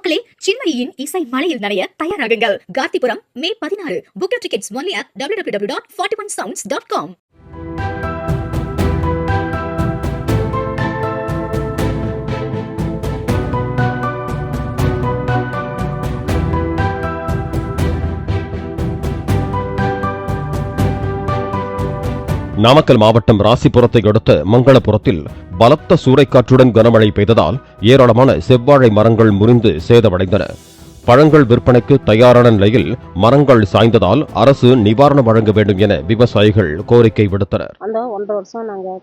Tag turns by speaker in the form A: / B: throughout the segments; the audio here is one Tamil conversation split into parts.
A: மக்களே, சின்மயியின் இசை மலையில் நனைய தயாராகுங்கள். கார்த்திபுரம் மே 16. Book your tickets only at www.41sounds.com.
B: Namakkal மாவட்டம் ராசிபுரத்தை அடுத்த மங்களபுரத்தில் பலத்த சூறைக்காற்றுடன் கனமழை பெய்ததால் ஏராளமான செவ்வாழை மரங்கள் முறிந்து சேதமடைந்தன. பழங்கள் விற்பனைக்கு தயாரான நிலையில் மரங்கள் சாய்ந்ததால் அரசு நிவாரணம் வழங்க வேண்டும் என விவசாயிகள் கோரிக்கை விடுத்தனர்.
C: அந்த 1.5 வருஷம் நாங்கள்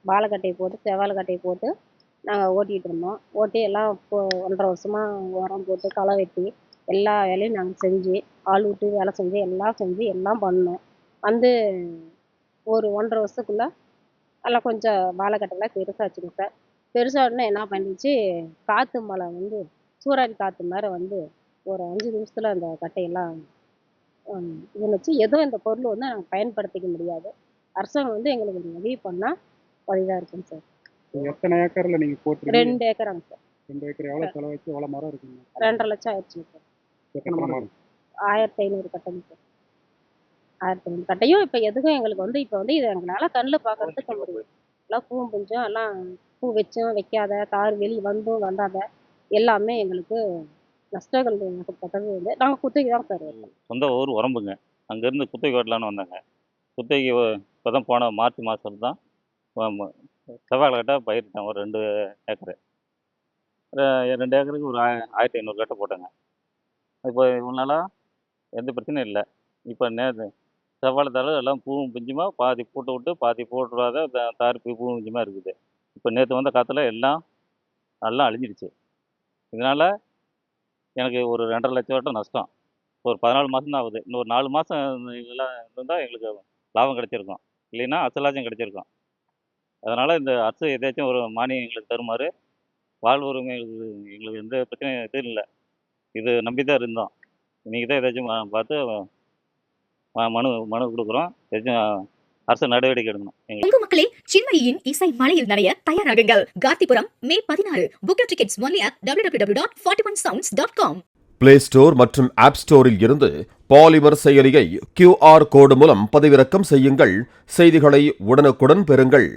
C: வாழைக்கட்டையை போட்டு செவ்வாழைக்கட்டையை போட்டு நாங்கள் ஓட்டிகிட்டு இருந்தோம். ஓட்டி எல்லாம் 1.5 வருஷமாக உரம் போட்டு களை வெட்டி எல்லா வேலையும் நாங்கள் செஞ்சு ஆள் விட்டு வேலை செஞ்சு எல்லாம் பண்ணோம். வந்து ஒரு 1.5 வருஷத்துக்குள்ளே எல்லாம் கொஞ்சம் வாழைக்கட்டைலாம் பெருசாச்சுங்க சார். பெருசாக என்ன பண்ணிச்சு, காற்று மழை வந்து சூறாவளி காற்று மாதிரி வந்து ஒரு 5 நிமிஷத்தில் அந்த கட்டையெல்லாம் இருந்துச்சு. எதுவும் இந்த பொருள் வந்து நாங்கள் பயன்படுத்திக்க முடியாது. அரசாங்கம் வந்து எங்களுக்கு ஒரு உதவி பண்ணால் உதவியாக இருக்குங்க சார்.
D: எத்தனை ஏக்கரில் நீங்கள் போட்டு?
C: 2 ஏக்கராங்க சார்.
D: 2 ஏக்கர் எவ்வளோ செலவச்சு எவ்வளோ மரம் இருக்குங்க?
C: 2.5 லட்சம் ஆயிடுச்சுங்க சார்.
D: எத்தனை மரம்?
C: 1500 கட்டைங்க சார். 1500 கட்டையும் இப்போ எதுக்கும் எங்களுக்கு வந்து இப்போ வந்து இதை எங்களால் கண்ணில் பார்க்கறதுக்கு முடியும். எல்லாம் பூவும் பிஞ்சும் எல்லாம் பூ வச்சும் வைக்காத தார் வெளியே வந்தும் வந்தாத எல்லாமே எங்களுக்கு நஷ்டங்கள் ஏற்பட்டது. வந்து நாங்கள் குத்தகை தான் சார் இருக்கோம்.
E: சொந்த ஊர் உரம்புங்க. அங்கேருந்து குத்தகை ஓட்டலான்னு வந்தாங்க. குத்தகை இப்போ தான் போன மார்ச் மாதம் தான் செவ்வாழை கட்டை பயிரிட்டேன். ஒரு 2 ஏக்கரு 2 ஏக்கருக்கு ஒரு 1500 கட்டை போட்டேங்க. இப்போ இவ்வளோ நாளாக எந்த பிரச்சனையும் இல்லை. இப்போ செவ்வாழை தழை எல்லாம் பூவும் பிஞ்சுமா பாதி போட்டு விட்டு பாதி போட்டுறாத தார் பூவும் பிஞ்சுமா இருக்குது. இப்போ நேற்று வந்த காற்றுல எல்லாம் நல்லா அழிஞ்சிடுச்சு. இதனால் எனக்கு ஒரு 2.5 லட்சம் வட்டம் நஷ்டம். ஒரு 14 மாதம் தான் ஆகுது. இன்னும் ஒரு 4 மாதம் இதெல்லாம் இருந்தால் எங்களுக்கு லாபம் கிடைச்சிருக்கும். இல்லைன்னா அசலாச்சும் கிடைச்சிருக்கும். அதனால் இந்த அரசு எதாச்சும் ஒரு மானியம் எங்களுக்கு தருமாறு வாழ்வுரிமை எங்களுக்கு எந்த பிரச்சனையும் எதுவும் இல்லை. இது நம்பி தான் இருந்தோம். இன்றைக்கி தான் ஏதாச்சும் பார்த்து மனு கொடுக்குறோம். அரசு நடவடிக்கை எடுக்கணும்.
A: மக்களே, சின்மயியின் இசை மலையில் நனைய தயாராகுங்கள். கார்த்திபுரம் மே 16. Book your tickets only at www.41sounds.com.
B: Play store மற்றும் ஆப் ஸ்டோரில் இருந்து பாலிமர் செயலியை QR கோடு மூலம் பதிவிறக்கம் செய்யுங்கள். செய்திகளை உடனுக்குடன் பெறுங்கள்.